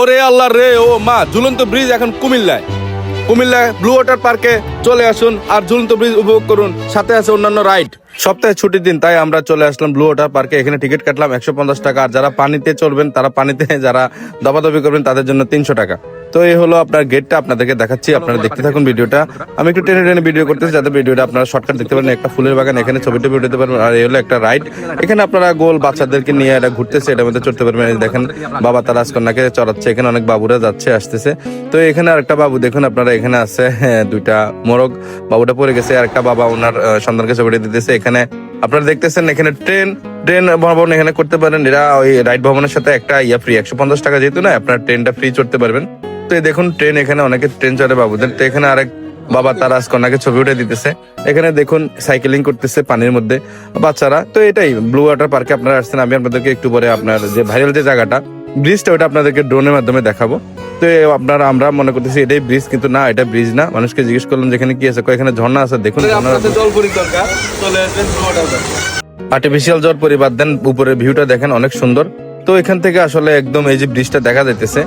ওরে আল্লাহ রে, ও মা, ঝুলন্ত ব্রিজ এখন কুমিল্লায় ব্লু ওয়াটার পার্কে চলে আসুন আর ঝুলন্ত ব্রিজ উপভোগ করুন, সাথে আছে অন্যান্য রাইড। সপ্তাহে ছুটির দিন, তাই আমরা চলে আসলাম ব্লু ওয়াটার পার্কে। এখানে টিকিট কাটলাম 150 টাকা, আর যারা পানিতে চলবেন তারা পানিতে, যারা দবাদবি করবেন তাদের জন্য 300 টাকা। তো এই হলো আপনার গেটটা, আপনাদেরকে দেখাচ্ছি, আপনারা দেখতে থাকুন ভিডিওটা। আমি একটু টেনে টেনে ভিডিও করতেছি যাতে ভিডিওটা আপনারা শর্টকাট দেখতে পারেন। একটা ফুলের বাগান, এখানে ছবি টবি উঠাতে পারবেন। আর এই হলো একটা রাইড, এখানে আপনারা গোল বাচ্চাদেরকে নিয়ে এটা ঘুরতেছে, এটার মধ্যে চড়তে পারবেন। দেখেন বাবা তার রাজকন্যাকে চড়াচ্ছে, এখানে অনেক বাবুরা যাচ্ছে আসতেছে। তো এখানে আরেকটা বাবু দেখুন আপনারা, এখানে আছে দুইটা মোরগ, বাবুটা পড়ে গেছে, আর একটা বাবা ওনার সন্তানকে ছবি দিতেছে। এখানে আপনারা দেখতেছেন এখানে ট্রেন ভ্রমণ এখানে করতে পারেন। এরা ওই রাইড ভ্রমণের সাথে একটা ফ্রি, 150 টাকা যেহেতু না, আপনার ট্রেনটা ফ্রি চড়তে পারবেন। তো এই দেখুন ট্রেন, এখানে অনেকে ট্রেন চড়ে বাবুদের। তো এখানে আরেক বাবা তার রাজকন্যাকে ছবি উঠে দিতেছে। এখানে দেখুন সাইকেলিং করতেছে পানির মধ্যে বাচ্চারা। তো এটাই ব্লু ওয়াটার পার্কে আপনারা আসছেন। আমি আপনাদেরকে একটু পরে আপনার যে ভাইরাল যে জায়গাটা ব্রিজটা, ওটা আপনাদেরকে ড্রোনের মাধ্যমে দেখাবো। তো আমরা মনে করতেছি এটাই ব্রিজ, কিন্তু না, এটা ব্রিজ না। মানুষকে জিজ্ঞেস করলাম যেখানে কি আছে, এখানে ঝর্ণা আছে। দেখুন আর্টিফিশিয়াল জল পরিবার দেন, উপরের ভিউটা দেখেন অনেক সুন্দর। তো এখান থেকে আসলে একদম এই যে ব্রিজটা দেখা যাইতেছে।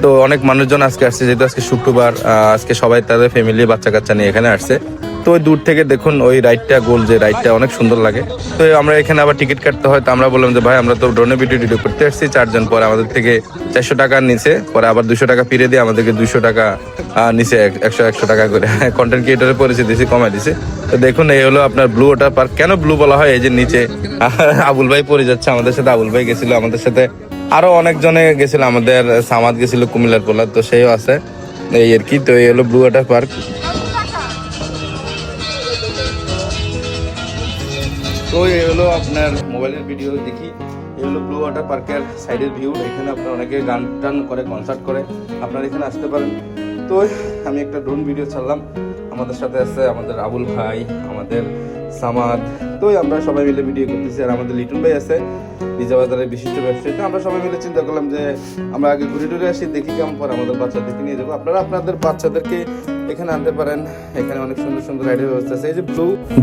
তো অনেক মানুষজন আজকে আসছে, যেহেতু আজকে শুক্রবার, আজকে সবাই তাদের ফ্যামিলি বাচ্চা কাচ্চা নিয়ে এখানে আসছে। তো ওই দূর থেকে দেখুন ওই রাইডটা, গোল যে রাইডটা, অনেক সুন্দর লাগে। তো আমরা এখানে আবার টিকিট কাটতে হয়। তো আমরা বললাম যে ভাই আমরা তো ড্রোনে ভিডিও করতে আসছি, 4 জন, পরে আমাদের থেকে 400 টাকা নিচে, পরে আবার 200 টাকা ফিরে দিয়ে আমাদেরকে 200 টাকা নিচে 100 টাকা করে কন্টেন্ট ক্রিয়েটরের পরিচয় দিয়েছি, কমাই দিছে। তো দেখুন এই হলো আপনার ব্লু ওয়াটার পার্ক। কেন ব্লু বলা হয়, এই যে নিচে আবুল ভাই পড়ে যাচ্ছে আমাদের সাথে, আবুল ভাই গেছিল আমাদের সাথে, আরো অনেকজনে গেছিল, আমাদের সামাদ গেছিল কুমিল্লার পোলা, তো সেও আছে এই আর কি। তো এই হলো ব্লু ওয়াটার পার্ক। তো এই হলো আপনার মোবাইলের ভিডিও দেখি, এই হলো ব্লু ওয়াটার পার্কের সাইডের ভিউ। এখানে আপনার অনেকে গান টান করে, কনসার্ট করে, আপনারা এখানে আসতে পারেন। তো আমি একটা ড্রোন ভিডিও ছাড়লাম, আমাদের সাথে আছে আমাদের আবুল ভাই, আমাদের সামাদ। তো আমরা সবাই মিলে ভিডিও করতেছি, আর আমাদের লিটন ভাই আছে রিজাবাজারের বিশিষ্ট ব্যবসায়ী। তো আমরা সবাই মিলে চিন্তা করলাম যে আমরা আগে ঘুরে টুরে আসি, দেখি কেমন, পরে আমাদের বাচ্চাদেরকে নিয়ে যাবো। আপনারা আপনাদের বাচ্চাদেরকে এখানে আনতে পারেন, এখানে অনেক সুন্দর সুন্দর রাইডের ব্যবস্থা আছে। এই যে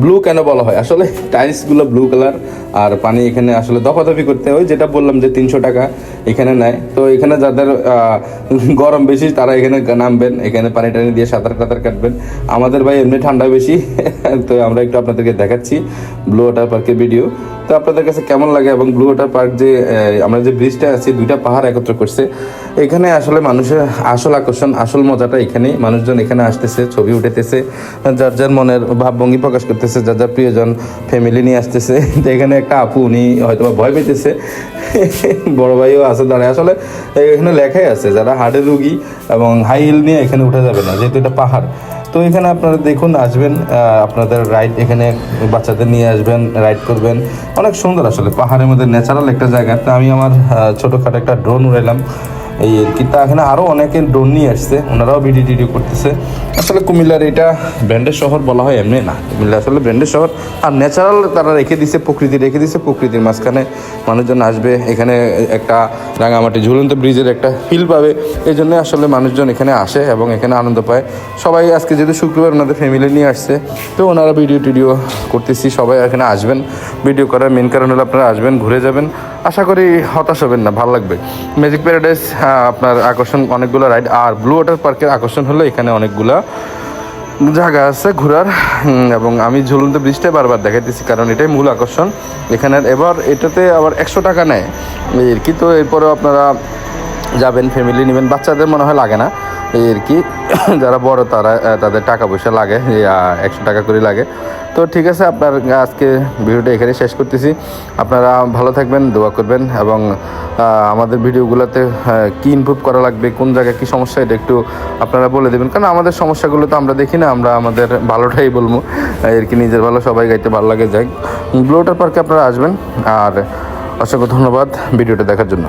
ব্লু কেন বলা হয়, আসলে টাইলস গুলো ব্লু কালার, আর পানি এখানে আসলে দফাদফি করতে হয়, যেটা বললাম যে 300 টাকা এখানে নেয়। তো এখানে যাদের গরম বেশি তারা এখানে নামবেন, এখানে পানি টানি দিয়ে সাঁতার কাটবেন। আমাদের ভাই এমনি ঠান্ডা বেশি। তো আমরা একটু আপনাদেরকে দেখাচ্ছি ব্লু ওয়াটার পার্কের ভিডিও। তো আপনাদের কাছে কেমন লাগে, এবং ব্লু ওয়াটার পার্ক যে আমরা যে ব্রিজটা আছি, দুইটা পাহাড় একত্র করছে, এখানে আসলে মানুষের আসল আকর্ষণ, আসল মজাটা এখানেই। মানুষজন এখানে আসতেছে, ছবি উঠেতেছে, যার যার মনের ভাবভঙ্গি প্রকাশ করতেছে, যার যার প্রিয়জন ফ্যামিলি নিয়ে আসতেছে। তো এখানে একটা আপু, উনি হয়তো ভয় পেতেছে, বড় ভাইও আছে দাঁড়ায়। আসলে এখানে লেখাই আছে যারা হার্টের রুগী এবং হাই হিল নিয়ে এখানে উঠা যাবে না, যেহেতু এটা পাহাড়। তো এখানে আপনারা দেখুন, আসবেন, আপনাদের রাইড এখানে বাচ্চাদের নিয়ে আসবেন, রাইড করবেন, অনেক সুন্দর আসলে পাহাড়ের মধ্যে ন্যাচারাল একটা জায়গা। তো আমি আমার ছোটোখাটো একটা ড্রোন উড়াইলাম এই আর কি। তা এখানে আরও অনেকে ড্রোন নিয়ে আসছে, ওনারাও ভিডিও করতেছে। আসলে কুমিল্লার এটা ব্র্যান্ডের শহর বলা হয় এমনি না, কুমিল্লা আসলে ব্র্যান্ডের শহর। আর ন্যাচারাল তারা রেখে দিছে, প্রকৃতির মাঝখানে মানুষজন আসবে, এখানে একটা রাঙামাটি ঝুলন্ত ব্রিজের একটা ফিল পাবে। এই জন্য আসলে মানুষজন এখানে আসে এবং এখানে আনন্দ পায়। সবাই আজকে যেহেতু শুক্রবার ওনাদের ফ্যামিলি নিয়ে আসছে, তো ওনারা ভিডিও করতেছি, সবাই এখানে আসবেন। ভিডিও করার মেন কারণ হলো আপনারা আসবেন, ঘুরে যাবেন, আশা করি হতাশ হবেন না, ভালো লাগবে। ম্যাজিক প্যারাডাইস আপনার আকর্ষণ অনেকগুলো রাইড, আর ব্লু ওয়াটার পার্কের আকর্ষণ হলো এখানে অনেকগুলা জায়গা আছে ঘোরার। এবং আমি ঝুলন্ত ব্রিজটাই বারবার দেখাইতেছি, কারণ এটাই মূল আকর্ষণ এখানের। এবার এটাতে আবার 100 টাকা নেয় এই আর কি। তো এরপরেও আপনারা যাবেন, ফ্যামিলি নেবেন, বাচ্চাদের মনে হয় লাগে না এই আর কি। যারা বড় তাদের টাকা পয়সা লাগে, 100 টাকা করে লাগে। তো ঠিক আছে, আপনার আজকে ভিডিওটা এখানে শেষ করতেছি। আপনারা ভালো থাকবেন, দোয়া করবেন, এবং আমাদের ভিডিওগুলোতে কী ইমপ্রুভ করা লাগবে, কোন জায়গায় কী সমস্যা, এটা একটু আপনারা বলে দেবেন। কারণ আমাদের সমস্যাগুলো তো আমরা দেখি না, আমরা আমাদের ভালোটাই বলবো আর কি। নিজের ভালো সবাই গাইতে ভালো লাগে। যাই ব্লু ওয়াটার পার্কে আপনারা আসবেন, আর অসংখ্য ধন্যবাদ ভিডিওটা দেখার জন্য।